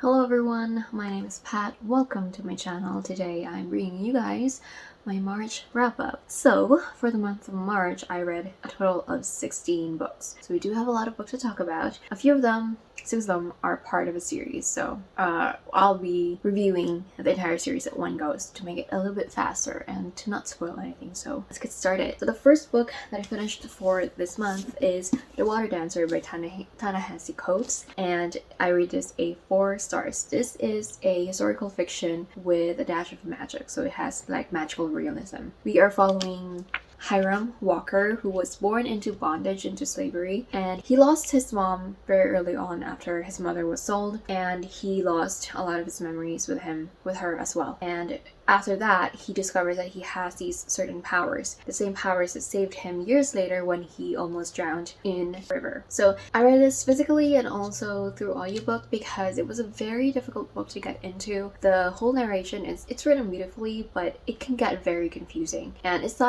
Hello everyone, my name is Pat. Welcome to my channel. Today I'm bringing you guys my March wrap-up. So, for the month of March, I read a total of 16 books. So we do have a lot of books to talk about. A few of them, 6 of them, are part of a series. So I'll be reviewing the entire series at one go to make it a little bit faster and to not spoil anything. So let's get started. So the first book that I finished for this month is The Water Dancer by Ta-Nehisi Coates, and I rate this a 4 stars. This is a historical fiction with a dash of magic, so it has like magical realism. We are following Hiram Walker, who was born into bondage, into slavery, and he lost his mom very early on after his mother was sold, and he lost a lot of his memories with her as well. And after that, he discovers that he has these certain powers, the same powers that saved him years later when he almost drowned in a river. So I read this physically and also through audiobook because it was a very difficult book to get into. The whole narration it's written beautifully, but it can get very confusing, and it's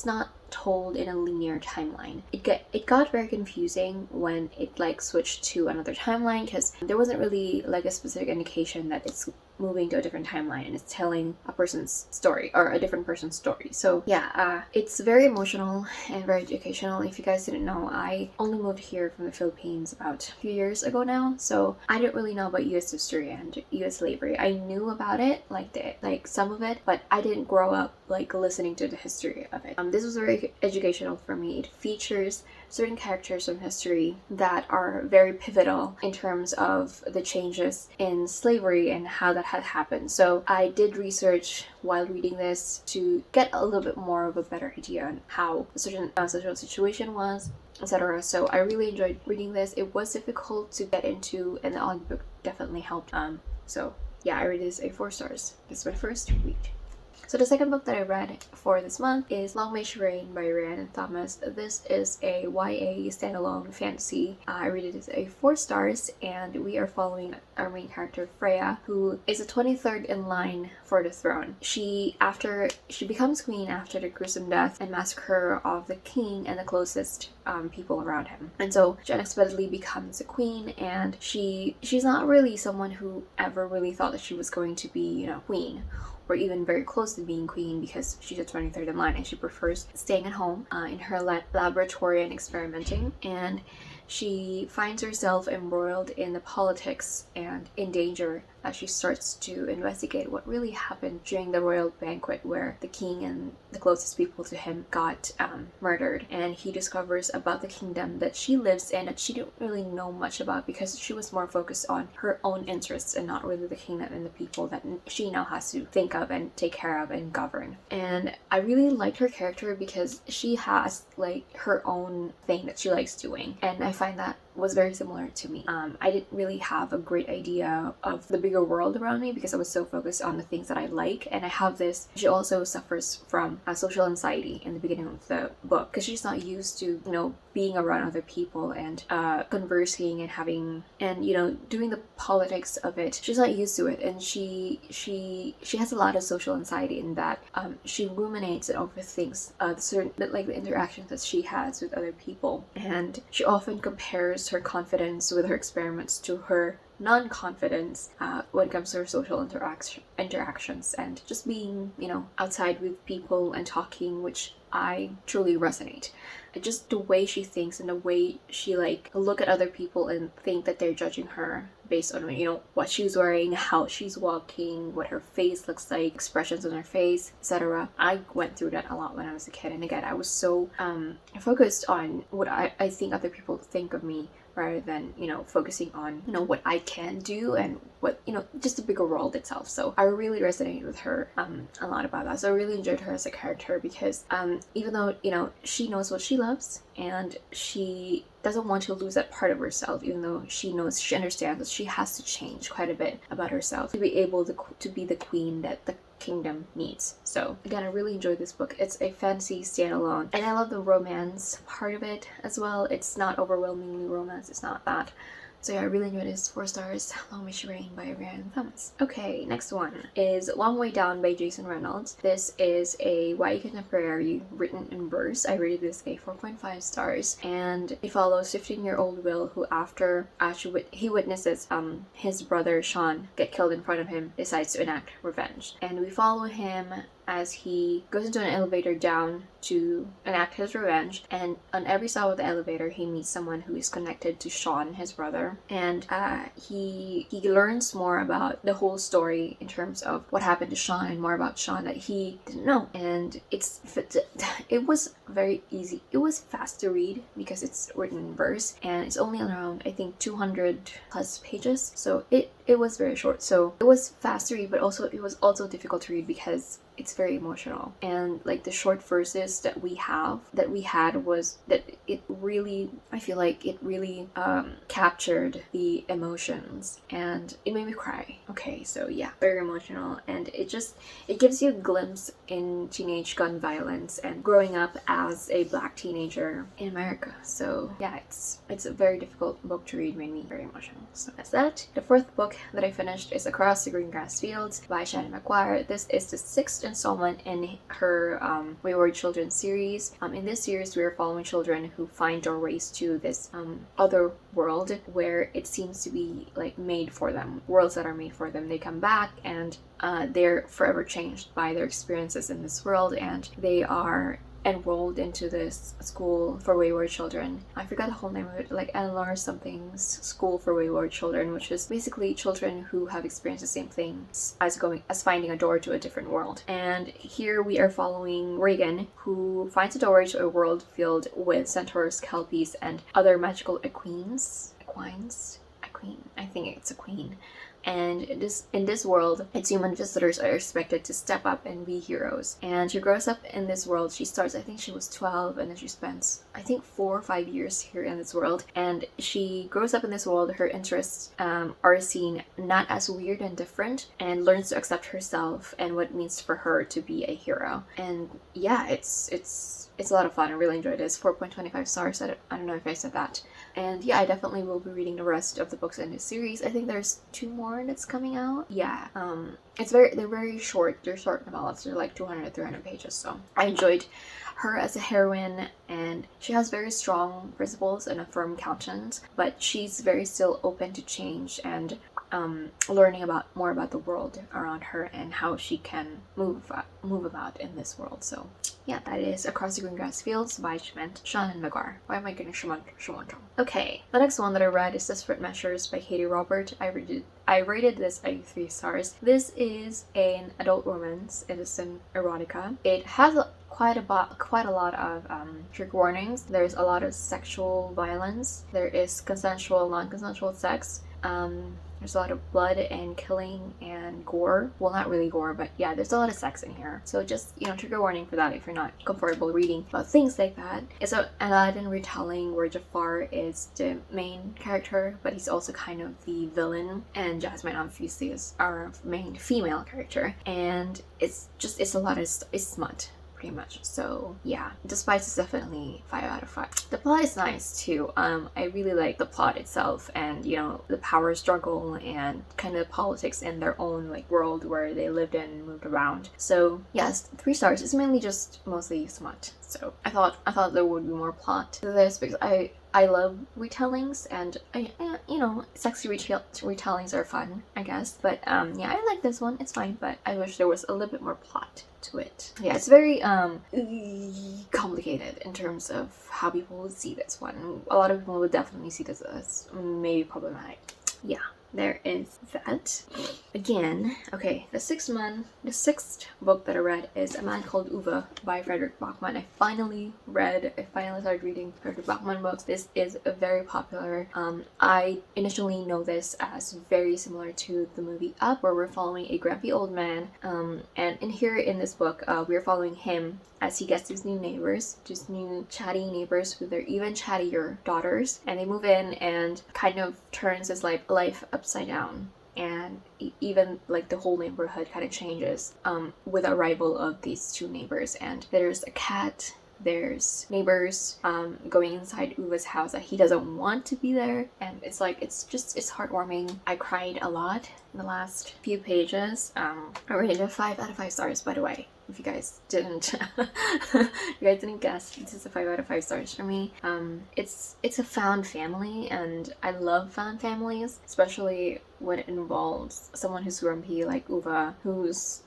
not told in a linear timeline. It got very confusing when it like switched to another timeline, because there wasn't really like a specific indication that it's moving to a different timeline and it's telling a person's story or a different person's story. So yeah, it's very emotional and very educational. If you guys didn't know, I only moved here from the Philippines about a few years ago now, so I didn't really know about US history and US slavery. I knew about it, like some of it, but I didn't grow up like listening to the history of it. This was very educational for me. It features certain characters from history that are very pivotal in terms of the changes in slavery and how that had happened. So I did research while reading this to get a little bit more of a better idea on how a certain social situation was, etc. So I really enjoyed reading this. It was difficult to get into, and the audiobook definitely helped. So yeah, I rate this a 4 stars. This is my first read. So the second book that I read for this month is Long May She Reign by Rhiannon. This is a YA standalone fantasy. I rated it as a 4 stars, and we are following our main character Freya, who is the 23rd in line for the throne. She becomes queen after the gruesome death and massacre of the king and the closest people around him. And so she unexpectedly becomes a queen, and she's not really someone who ever really thought that she was going to be, queen, or even very close to being queen, because she's a 23rd in line and she prefers staying at home in her laboratory and experimenting. And she finds herself embroiled in the politics and in danger as she starts to investigate what really happened during the royal banquet where the king and the closest people to him got murdered. And he discovers about the kingdom that she lives in that she didn't really know much about, because she was more focused on her own interests and not really the kingdom and the people that she now has to think of and take care of and govern. And I really liked her character because she has like her own thing that she likes doing, and I find that was very similar to me. I didn't really have a great idea of the bigger world around me because I was so focused on the things that I like. And I have this, she also suffers from social anxiety in the beginning of the book because she's not used to, being around other people and conversing and having, and doing the politics of it. She's not used to it, and she has a lot of social anxiety in that she ruminates and overthinks the interactions that she has with other people, and she often compares her confidence with her experiments to her non-confidence when it comes to her social interactions and just being, outside with people and talking, which I truly resonate. Just the way she thinks and the way she look at other people and think that they're judging her based on what she's wearing, how she's walking, what her face looks like, expressions on her face, etc. I went through that a lot when I was a kid, and again I was so focused on what I think other people think of me rather than focusing on what I can do and what just the bigger world itself. So I really resonated with her a lot about that. So I really enjoyed her as a character because even though she knows what she loves and she doesn't want to lose that part of herself, even though she understands that she has to change quite a bit about herself to be able to be the queen that the kingdom needs. So again, I really enjoyed this book. It's a fantasy standalone, and I love the romance part of it as well. It's not overwhelmingly romance, it's not that. So yeah, I really enjoyed this. 4 stars. Long May She Reign by Rhiannon. Okay, next one is Long Way Down by Jason Reynolds. This is a YA contemporary written in verse. I rated this a 4.5 stars, and it follows 15-year-old Will, who after he witnesses his brother Sean get killed in front of him, decides to enact revenge. And we follow him as he goes into an elevator down to enact his revenge, and on every stop of the elevator he meets someone who is connected to Sean, his brother, and he learns more about the whole story in terms of what happened to Sean and more about Sean that he didn't know. And it was very easy. It was fast to read because it's written in verse, and it's only around, I think, 200 plus pages, so it was very short. So it was fast to read, but also it was also difficult to read because it's very emotional. And like the short verses that we had was that it really, I feel like it really captured the emotions, and it made me cry. Okay, so yeah, very emotional, and it gives you a glimpse in teenage gun violence and growing up as a Black teenager in America. So yeah, it's a very difficult book to read, made me very emotional. So that's that. The 4th book that I finished is Across the Green Grass Fields by Shannon McGuire. This is the 6th installment in her Wayward Children series. In this series, we are following children who find doorways to this other world where it seems to be like made for them, worlds that are made for them. They come back and they're forever changed by their experiences in this world, and they are enrolled into this school for wayward children. I forgot the whole name of it, like Eleanor something's School for Wayward Children, which is basically children who have experienced the same things as finding a door to a different world. And here we are following Regan, who finds a doorway to a world filled with centaurs, kelpies, and other magical equines. I think it's a queen. And in this world, its human visitors are expected to step up and be heroes. And she grows up in this world. She starts, I think she was 12, and then she spends, I think, 4 or 5 years here in this world. And she grows up in this world. Her interests are seen not as weird and different, and learns to accept herself and what it means for her to be a hero. And yeah, it's a lot of fun. I really enjoyed this. 4.25 stars. I don't know if I said that. And yeah, I definitely will be reading the rest of the books in this series. I think there's 2 more that's coming out. Yeah, they're very short. They're short novellas. They're like 200 to 300 pages. So I enjoyed her as a heroine, and she has very strong principles and a firm countenance, but she's very still open to change and learning more about the world around her and how she can move about in this world. So yeah, that is Across the Green Grass Fields by Shannon McGuire. Why am I getting Shamanto? Okay, the next one that I read is Desperate Measures by Katee Robert. I rated this a 3 stars. This is an adult romance. It is an erotica. It has quite a lot of trigger warnings. There's a lot of sexual violence. There is consensual, non-consensual sex. There's a lot of blood and killing and gore. Well, not really gore, but yeah, there's a lot of sex in here. So just, trigger warning for that if you're not comfortable reading about things like that. It's an Aladdin retelling where Jafar is the main character, but he's also kind of the villain, and Jasmine obviously is our main female character. And it's a lot of smut. Pretty much. So yeah, the spice is definitely 5 out of 5. The plot is nice too. I really like the plot itself, and the power struggle and kind of politics in their own world where they lived in and moved around. So yes, 3 stars. It's mainly just mostly smut. So I thought there would be more plot to this because I love retellings, and sexy retellings are fun, I guess. But yeah, I like this one. It's fine, but I wish there was a little bit more plot to it. Yeah, it's very complicated in terms of how people would see this one. A lot of people would definitely see this as maybe problematic. Yeah. There is that. Again, okay, the 6th book that I read is A Man Called Uwe by Fredrik Backman. I finally started reading Fredrik Backman books. This is a very popular. I initially know this as very similar to the movie Up, where we're following a grumpy old man. And in this book, we're following him as he gets these new neighbors, just new chatty neighbors with their even chattier daughters, and they move in and kind of turns his life upside down, and even the whole neighborhood kind of changes with the arrival of these 2 neighbors. And there's a cat there's neighbors going inside Uva's house that he doesn't want to be there, and it's like it's heartwarming. I cried a lot in the last few pages. I rated it 5 out of 5 stars, by the way. If you guys didn't guess, this is a 5 out of 5 stars for me. It's a found family, and I love found families, especially when it involves someone who's grumpy like Uva.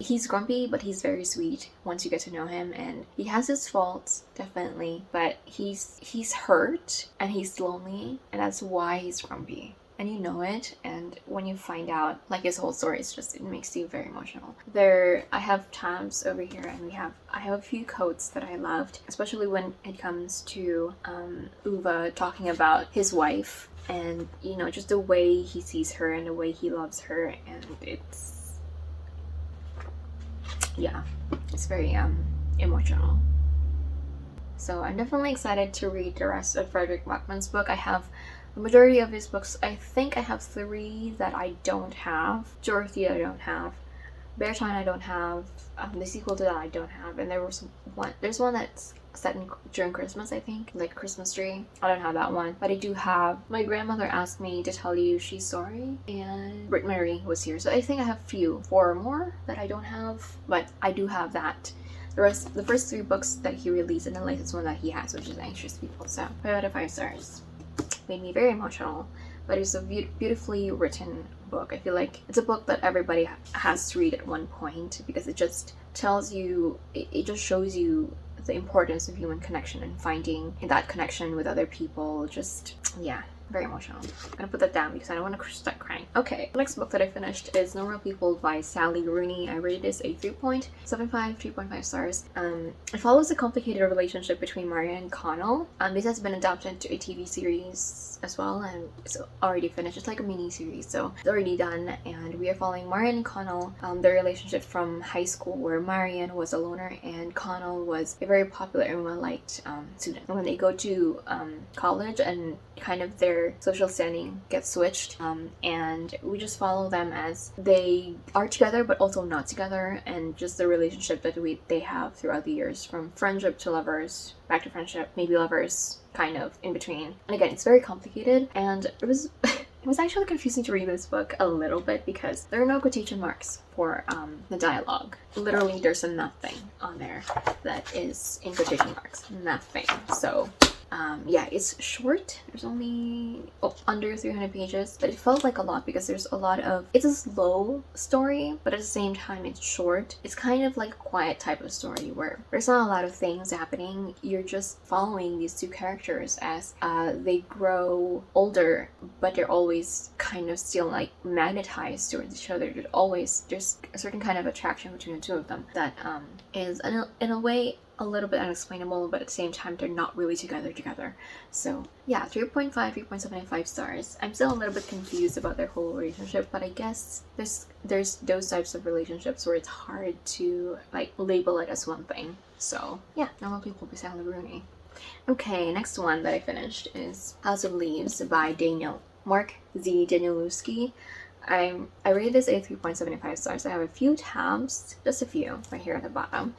He's grumpy, but he's very sweet once you get to know him, and he has his faults, definitely, but he's hurt and he's lonely, and that's why he's grumpy. And you know it, and when you find out like his whole story, it makes you very emotional. I have tabs over here, and I have a few quotes that I loved, especially when it comes to Uva talking about his wife, and you know, just the way he sees her and the way he loves her, and it's very emotional. So I'm definitely excited to read the rest of Fredrik Backman's book. I have the majority of his books. I think I have 3 that I don't have. Dorothy I don't have. Beartime I don't have. The sequel to that I don't have. And there's one that's set during Christmas, I think, like Christmas tree. I don't have that one, but I do have My Grandmother Asked Me to Tell You She's Sorry, and Britt Mary Was Here. So I think I have 4 more that I don't have, but I do have that. The first 3 books that he released, and the latest one that he has, which is Anxious People. So 5 out of 5 stars. Made me very emotional, but it's a beautifully written book. I feel like it's a book that everybody has to read at one point, because it just tells you, it just shows you the importance of human connection and finding that connection with other people. Just, yeah, very emotional. I'm gonna put that down because I don't want to start crying. Okay, the next book that I finished is Normal People by Sally Rooney. I rated this a 3.75, 3.5 stars. It follows a complicated relationship between Marian and Connell. This has been adapted to a TV series as well, and it's already finished. It's like a mini series, so it's already done, and we are following Marian and Connell, their relationship from high school, where Marian was a loner and Connell was a very popular and well-liked student. When they go to college, and kind of their social standing gets switched, and we just follow them as they are together but also not together, and just the relationship that they have throughout the years, from friendship to lovers, back to friendship, maybe lovers, kind of in between. And again, it's very complicated, and it was it was actually confusing to read this book a little bit, because there are no quotation marks for the dialogue. Literally, there's a nothing on there that is in quotation marks. Nothing. So yeah, it's short. There's only under 300 pages, but it felt like a lot, because there's a lot of, it's a slow story, but at the same time it's short. It's kind of like a quiet type of story where there's not a lot of things happening. You're just following these 2 characters as they grow older, but they're always kind of still like magnetized towards each other. There's a certain kind of attraction between the 2 of them that is in a way a little bit unexplainable, but at the same time they're not really together. So yeah, 3.5, 3.75 stars. I'm still a little bit confused about their whole relationship, but I guess there's those types of relationships where it's hard to like label it as one thing. So yeah, Normal People by Sally Rooney. Okay, next one that I finished is House of Leaves by Mark Z. Danielewski. I rated this a 3.75 stars. I have a few tabs, just a few, right here at the bottom.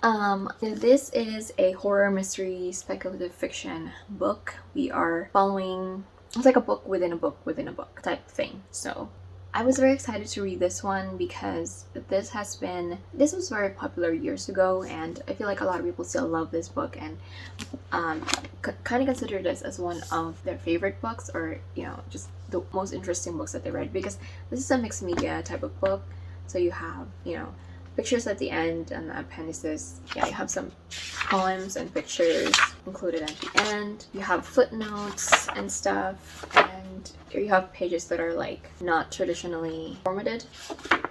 This is a horror mystery speculative fiction book. We are following, it's like a book within a book within a book type thing. So I was very excited to read this one, because this was very popular years ago, and I feel like a lot of people still love this book, and kind of consider this as one of their favorite books, or you know, just the most interesting books that they read, because this is a mixed media type of book. So you have, you know, pictures at the end and the appendices. Yeah, you have some poems and pictures included at the end. You have footnotes and stuff, and you have pages that are like not traditionally formatted.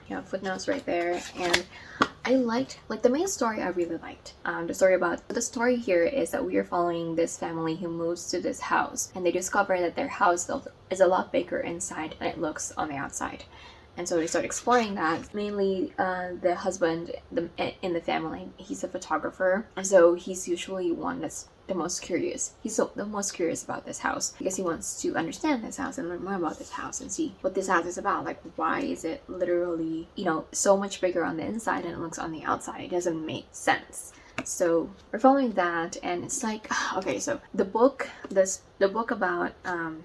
You have footnotes right there, and I liked, like, the main story I really liked. The story here is that we are following this family who moves to this house, and they discover that their house is a lot bigger inside than it looks on the outside. And so they start exploring that. Mainly the husband in the family, he's a photographer, and so he's usually one that's the most curious. He's the most curious about this house, because he wants to understand this house and learn more about this house and see what this house is about. Like, why is it literally, you know, so much bigger on the inside than it looks on the outside? It doesn't make sense. So we're following that, and it's like, okay, so the book about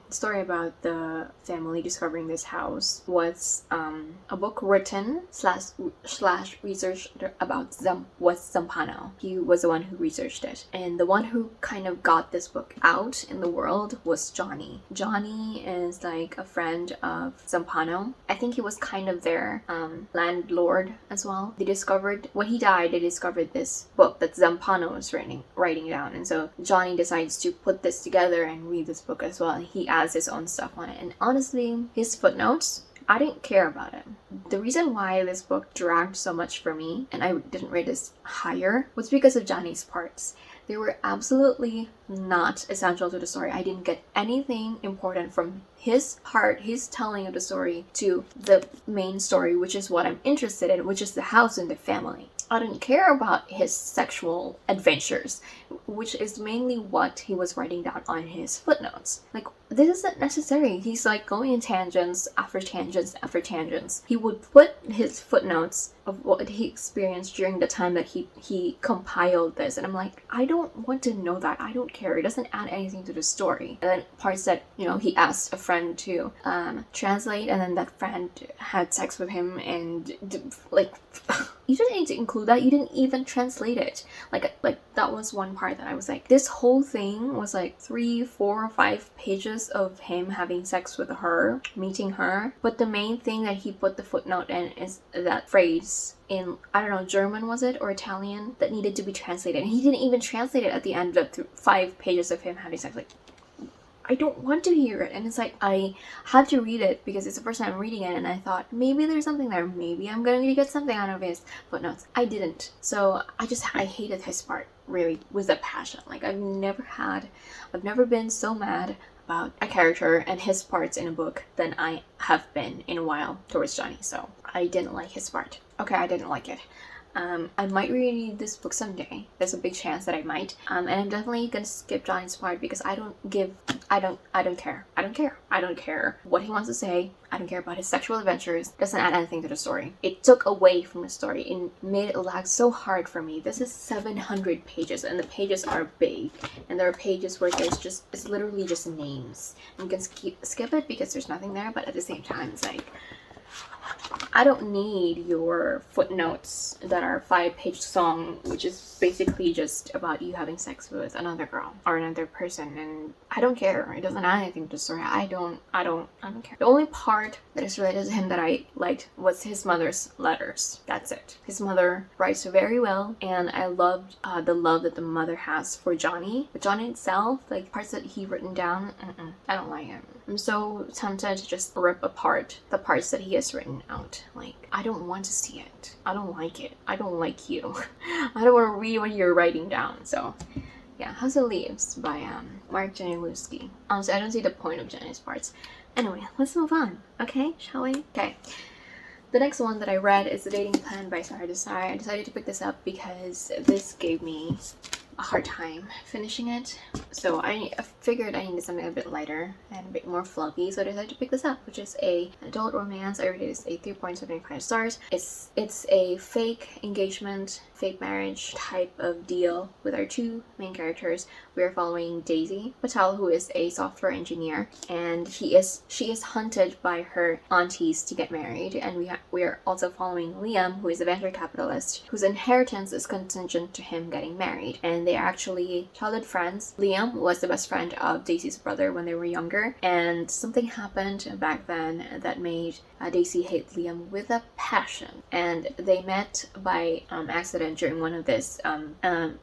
story about the family discovering this house was a book written slash researched about Zampano. He was the one who researched it, and the one who kind of got this book out in the world was Johnny. Johnny is like a friend of Zampano. I think he was kind of their landlord as well. They discovered, when he died, they discovered this book that Zampano was writing down, and so Johnny decides to put this together and read this book as well, and he adds his own stuff on it. And honestly, his footnotes, I didn't care about it. The reason why this book dragged so much for me, and I didn't rate this higher, was because of Johnny's parts. They were absolutely not essential to the story. I didn't get anything important from his part, his telling of the story, to the main story, which is what I'm interested in, which is the house and the family. I didn't care about his sexual adventures, which is mainly what he was writing down on his footnotes. Like, this isn't necessary. He's like going in tangents after tangents after tangents. He would put his footnotes of what he experienced during the time that he compiled this, and I'm like, I don't want to know that. I don't care. It doesn't add anything to the story. And then parts that, you know, he asked a friend to translate, and then that friend had sex with him, and like you didn't need to include that. You didn't even translate it. Like that was one part that I was like, this whole thing was like 3, 4, 5 pages of him having sex with her, meeting her, but the main thing that he put the footnote in is that phrase in, I don't know, German was it, or Italian, that needed to be translated, and he didn't even translate it at the end of the 5 pages of him having sex. Like, I don't want to hear it. And it's like, I had to read it because it's the first time I'm reading it, and I thought maybe there's something there, maybe I'm going to get something out of his footnotes. I didn't. So I hated his part, really, with a passion. Like, I've never been so mad about a character and his parts in a book than I have been in a while towards Johnny. So I didn't like his part. Okay, I didn't like it. I might reread this book someday. There's a big chance that I might. And I'm definitely gonna skip Johnny's part because I don't care. I don't care what he wants to say. I don't care about his sexual adventures. It doesn't add anything to the story. It took away from the story and made it lag so hard for me. This is 700 pages, and the pages are big. And there are pages where it's literally just names. And you can skip it because there's nothing there, but at the same time, it's like, I don't need your footnotes that are 5-page long, which is basically just about you having sex with another girl or another person, and I don't care. It doesn't add anything to the story. I don't care. The only part that is related to him that I liked was his mother's letters. That's it. His mother writes very well, and I loved the love that the mother has for Johnny. But Johnny itself, like parts that he written down, I don't like him. I'm so tempted to just rip apart the parts that he has written out. Like, I don't want to see it. I don't like it. I don't like you. I don't want to read what you're writing down. So, yeah, House of Leaves by Mark Danielewski. Honestly, I don't see the point of Jenny's parts. Anyway, let's move on. Okay, shall we? Okay. The next one that I read is The Dating Plan by Sara Desai. I decided to pick this up because this gave me a hard time finishing it, so I figured I needed something a bit lighter and a bit more fluffy, so I decided to pick this up, which is an adult romance. I rated it a 3.75 stars. It's a fake engagement, fake marriage type of deal with our two main characters. We are following Daisy Patel, who is a software engineer, and she is hunted by her aunties to get married, and we are also following Liam, who is a venture capitalist whose inheritance is contingent to him getting married, and they are actually childhood friends. Liam was the best friend of Daisy's brother when they were younger, and something happened back then that made Daisy hate Liam with a passion, and they met by accident during one of this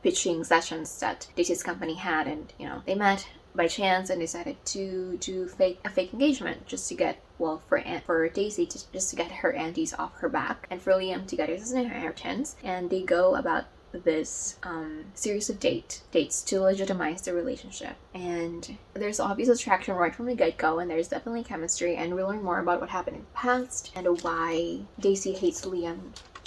pitching sessions that Daisy's company had, and they met by chance and decided to do a fake engagement just to get, well, for Daisy just to get her aunties off her back, and for Liam to get his inheritance. And they go about this series of dates to legitimize the relationship, and there's obvious attraction right from the get-go, and there's definitely chemistry, and we learn more about what happened in the past and why Daisy hates Liam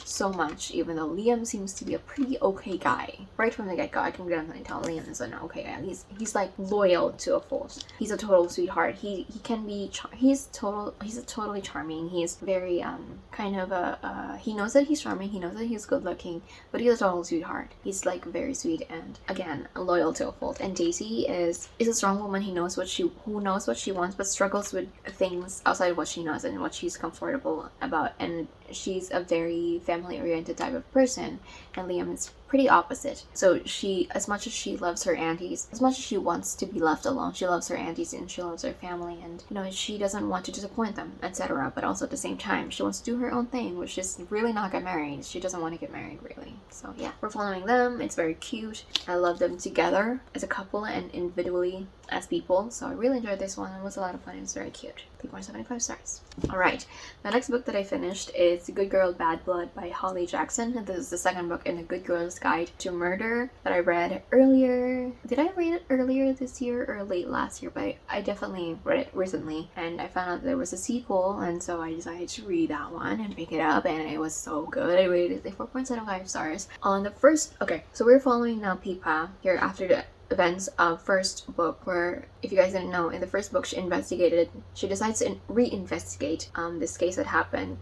so much, even though Liam seems to be a pretty okay guy. Right from the get-go, I can definitely tell Liam is an okay guy. He's like loyal to a fault. He's a total sweetheart. He can be he's totally charming. He's very kind of he knows that he's charming, he knows that he's good looking, but he's a total sweetheart. He's like very sweet and again loyal to a fault. And Daisy is a strong woman. Who knows what she wants, but struggles with things outside of what she knows and what she's comfortable about. And she's a very family oriented type of person, and Liam is pretty opposite. So she, as much as she loves her aunties, as much as she wants to be left alone, she loves her aunties and she loves her family, and you know, she doesn't want to disappoint them, etc. But also at the same time, she wants to do her own thing, which is really not get married. She doesn't want to get married, really. So yeah, we're following them. It's very cute. I love them together as a couple and individually as people. So I really enjoyed this one. It was a lot of fun. It was very cute. 3.75 stars. Alright, the next book that I finished is Good Girl Bad Blood by Holly Jackson. This is the second book in the Good Girl's Guide to Murder that I read earlier. Did I read it earlier this year or late last year? But I definitely read it recently, and I found out there was a sequel, and so I decided to read that one and pick it up, and it was so good. I rated it 4.75 stars. On the first, okay, so we're following now Pipa here after the events of first book, where, if you guys didn't know, in the first book she decides to reinvestigate this case that happened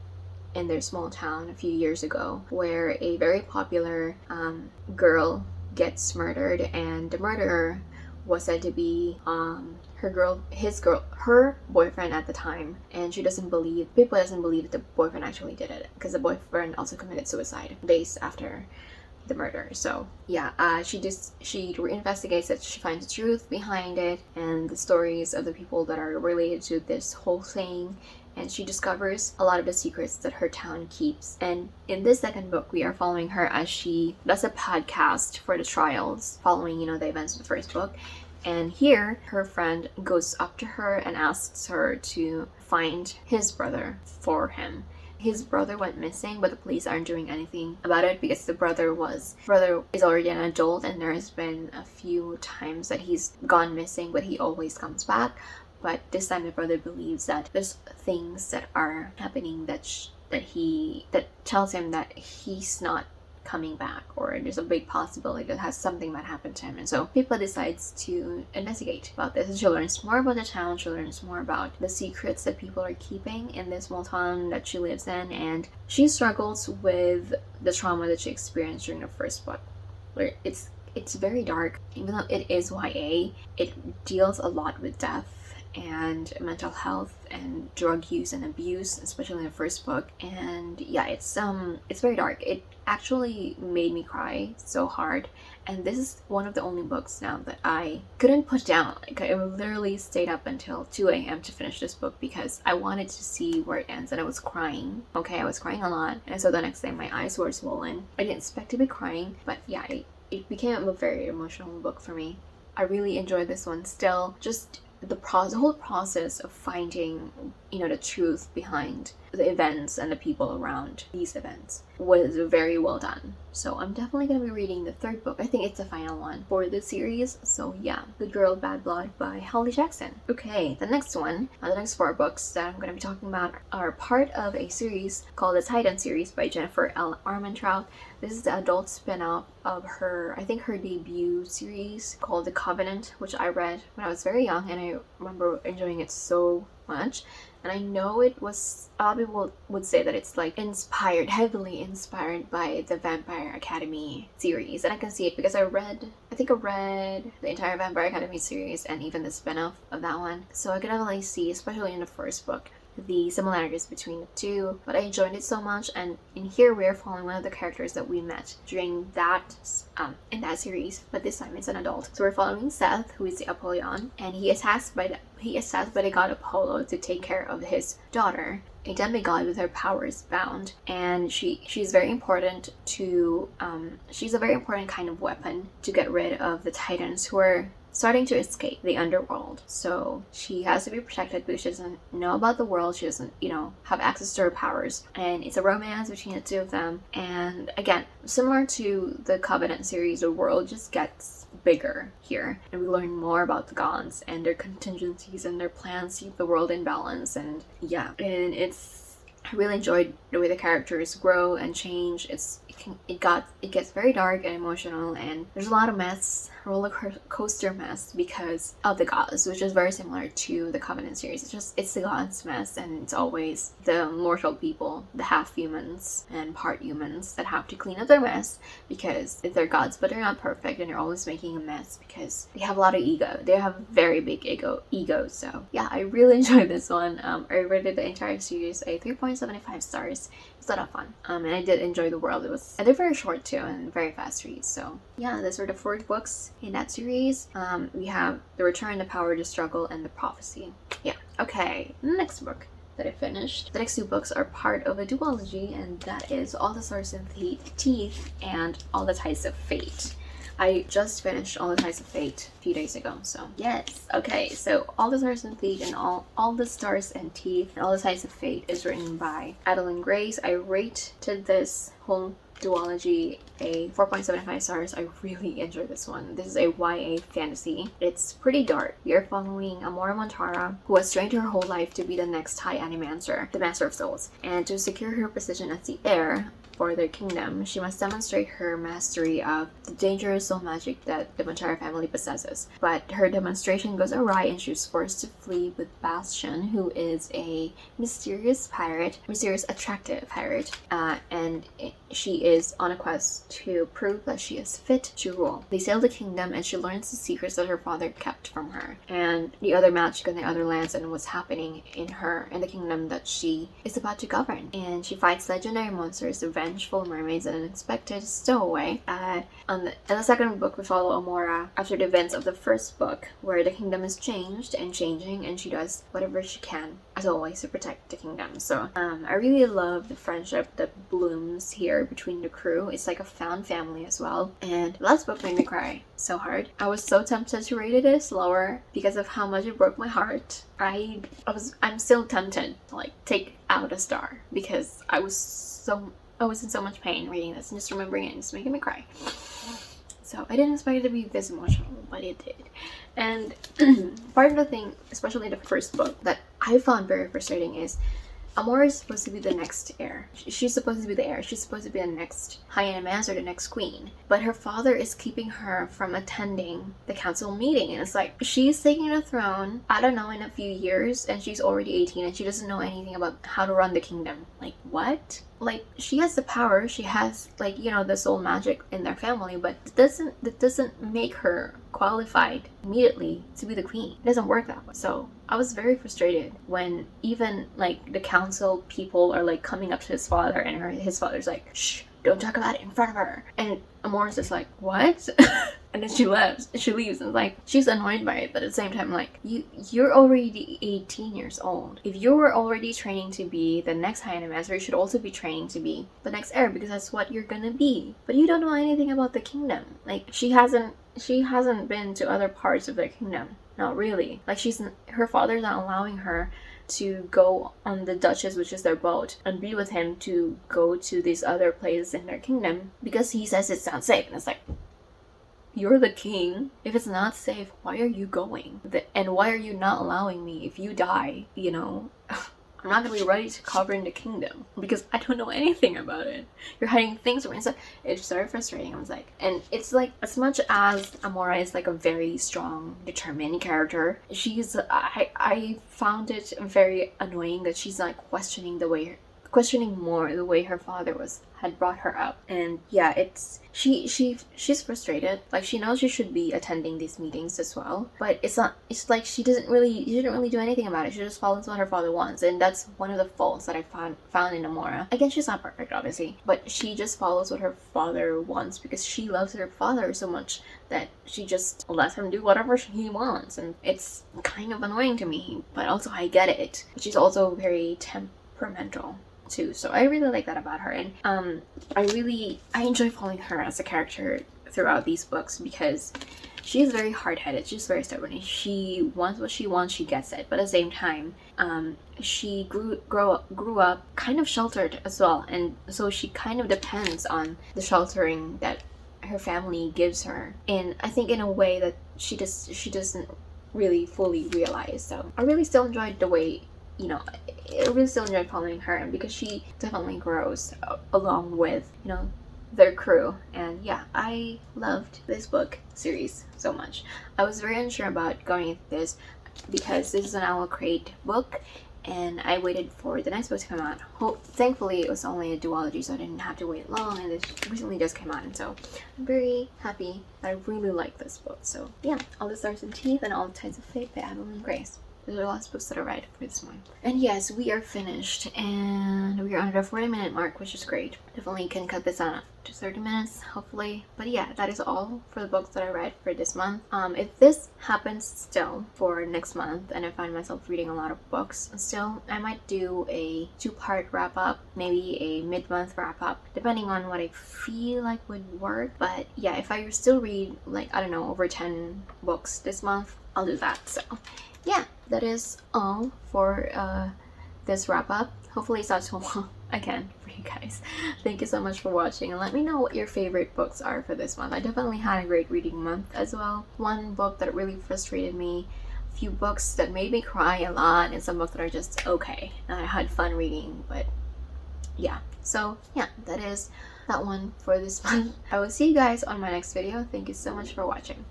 in their small town a few years ago, where a very popular girl gets murdered, and the murderer was said to be her boyfriend at the time, and Pippa doesn't believe that the boyfriend actually did it, because the boyfriend also committed suicide days after the murder. So yeah, she reinvestigates it. She finds the truth behind it and the stories of the people that are related to this whole thing, and she discovers a lot of the secrets that her town keeps. And in this second book, we are following her as she does a podcast for the trials, following, you know, the events of the first book. And here, her friend goes up to her and asks her to find his brother for him. His brother went missing, but the police aren't doing anything about it because the brother is already an adult, and there has been a few times that he's gone missing, but he always comes back. But this time the brother believes that there's things that are happening that tells him that he's not coming back, or there's a big possibility that has something that happened to him. And so Pippa decides to investigate about this, and she learns more about the town. She learns more about the secrets that people are keeping in this small town that she lives in, and she struggles with the trauma that she experienced during the first book, where it's very dark. Even though it is YA, it deals a lot with death and mental health and drug use and abuse, especially in the first book. And yeah, it's very dark. It actually made me cry so hard, and this is one of the only books now that I couldn't put down. Like, I literally stayed up until 2 a.m. to finish this book because I wanted to see where it ends, and I was crying. Okay, I was crying a lot, and so the next day my eyes were swollen. I didn't expect to be crying, but yeah, it became a very emotional book for me. I really enjoyed this one still. Just the whole process of finding, you know, the truth behind the events and the people around these events was very well done. So I'm definitely going to be reading the third book. I think it's the final one for the series. So yeah, Good Girl Bad Blood by Holly Jackson. Okay, the next 4 books that I'm going to be talking about are part of a series called the Titan series by Jennifer L. Armentrout. This is the adult spin-off of her debut series called The Covenant, which I read when I was very young, and I remember enjoying it so much. And I know it was, a lot of people would say that it's like heavily inspired by the Vampire Academy series. And I can see it because I think I read the entire Vampire Academy series and even the spin-off of that one. So I could definitely see, especially in the first book, the similarities between the two. But I enjoyed it so much, and in here we are following one of the characters that we met during that in that series, but this time it's an adult. So we're following Seth, who is the Apollyon, and he is tasked by the god Apollo to take care of his daughter, a demigod with her powers bound. And she's very important to she's a very important kind of weapon to get rid of the Titans who are starting to escape the underworld. So she has to be protected because she doesn't know about the world. She doesn't, have access to her powers. And it's a romance between the two of them. And again, similar to the Covenant series, the world just gets bigger here. And we learn more about the gods and their contingencies and their plans to keep the world in balance. And yeah, and it's I really enjoyed the way the characters grow and change. It gets very dark and emotional, and there's a lot of mess, roller coaster mess, because of the gods, which is very similar to the Covenant series. It's the gods mess, and it's always the mortal people, the half humans and part humans, that have to clean up their mess, because they're gods, but they're not perfect, and they're always making a mess because they have a lot of ego. They have very big ego. So yeah, I really enjoyed this one. I rated the entire series a 3.75 stars. It's a lot of fun. And I did enjoy the world. They're very short too and very fast reads. So yeah, those were the 4 books in that series. We have The Return, The Power, The Struggle, and The Prophecy. Yeah. Okay, next book that I finished. The next 2 books are part of a duology, and that is All the Stars and Teeth and All the Ties of Fate. I just finished All the Ties of Fate a few days ago, so yes. Okay, so All the Stars and Teeth and All the Stars and Teeth and All the Ties of Fate is written by Adalyn Grace. I rated this whole duology a 4.75 stars. I really enjoyed this one. This is a YA fantasy. It's pretty dark. We are following Amora Montara, who has trained her whole life to be the next High Animancer, the Master of Souls, and to secure her position as the heir for their kingdom, she must demonstrate her mastery of the dangerous soul magic that the Montara family possesses. But her demonstration goes awry, and she's forced to flee with Bastion, who is a mysterious, attractive pirate, and she is on a quest to prove that she is fit to rule. They sail the kingdom, and she learns the secrets that her father kept from her, and the other magic in the other lands, and what's happening in the kingdom that she is about to govern. And she fights legendary monsters, vengeful mermaids, and unexpected stowaway. In the second book, we follow Amora after the events of the first book, where the kingdom is changed and changing, and she does whatever she can, as always, to protect the kingdom. So I really love the friendship that blooms here between the crew. It's like a found family as well. And the last book made me cry so hard. I was so tempted to rate it lower because of how much it broke my heart. I'm still tempted to like take out a star, because I was in so much pain reading this, and just remembering it is making me cry. So I didn't expect it to be this emotional, but it did. And part of the thing, especially the first book, that I found very frustrating is Amora is supposed to be the next heir. She's supposed to be the heir. She's supposed to be the next High Animancer, the next queen. But her father is keeping her from attending the council meeting. And it's like, she's taking the throne, I don't know, in a few years, and she's already 18, and she doesn't know anything about how to run the kingdom. Like, what? Like, she has the power, she has, like, you know, the soul magic in their family, but that doesn't make her qualified immediately to be the queen. It doesn't work that way. So I was very frustrated when even like the council people are like coming up to his father, and his father's like, shh, don't talk about it in front of her. And Amora's just like, what? And then she leaves, and like, she's annoyed by it, but at the same time, like, you're already 18 years old. If you were already training to be the next High Animancer, you should also be training to be the next heir, because that's what you're gonna be. But you don't know anything about the kingdom. Like, she hasn't been to other parts of their kingdom. Not really. Like, her father's not allowing her to go on the Duchess, which is their boat, and be with him to go to these other places in their kingdom, because he says it's not safe. And it's like, you're the king. If it's not safe, why are you going? And why are you not allowing me? If you die, you know, I'm not gonna be ready to govern the kingdom because I don't know anything about it. You're hiding things from me. So it's very frustrating. I was like, and it's like, as much as Amora is like a very strong, determined character, I found it very annoying that she's like questioning more the way her father had brought her up. And yeah, she's frustrated. Like, she knows she should be attending these meetings as well, but it's like she didn't really do anything about it. She just follows what her father wants, and that's one of the faults that I found in Amora. Again, she's not perfect, obviously, but she just follows what her father wants because she loves her father so much that she just lets him do whatever he wants. And it's kind of annoying to me, but also I get it. But she's also very temperamental too, so I really like that about her. And I enjoy following her as a character throughout these books because she is very hard-headed. She's very stubborn. She wants what she wants, she gets it, but at the same time she grew up kind of sheltered as well, and so she kind of depends on the sheltering that her family gives her, and I think in a way that she doesn't really fully realize. So I really still enjoyed the way you know, I really still enjoy following her, and because she definitely grows along with, you know, their crew. And yeah, I loved this book series so much. I was very unsure about going into this because this is an Owl Crate book, and I waited for the next book to come out. Thankfully, it was only a duology, so I didn't have to wait long, and this recently just came out, and so I'm very happy. I really like this book. So yeah, All the Stars and Teeth and All the Tides of Fate by Adalyn Grace. Those are the last books that I read for this month. And yes, we are finished, and we are under the 40-minute mark, which is great. Definitely can cut this down to 30 minutes, hopefully. But yeah, that is all for the books that I read for this month. If this happens still for next month, and I find myself reading a lot of books still, I might do a 2-part wrap-up, maybe a mid-month wrap-up, depending on what I feel like would work. But yeah, if I still read, like, I don't know, over 10 books this month, I'll do that. So yeah, that is all for this wrap-up. Hopefully it's not too long again for you guys. Thank you so much for watching, and let me know what your favorite books are for this month. I definitely had a great reading month as well. One book that really frustrated me, a few books that made me cry a lot, and some books that are just okay. And I had fun reading, but yeah. So yeah, that is that one for this month. I will see you guys on my next video. Thank you so much for watching.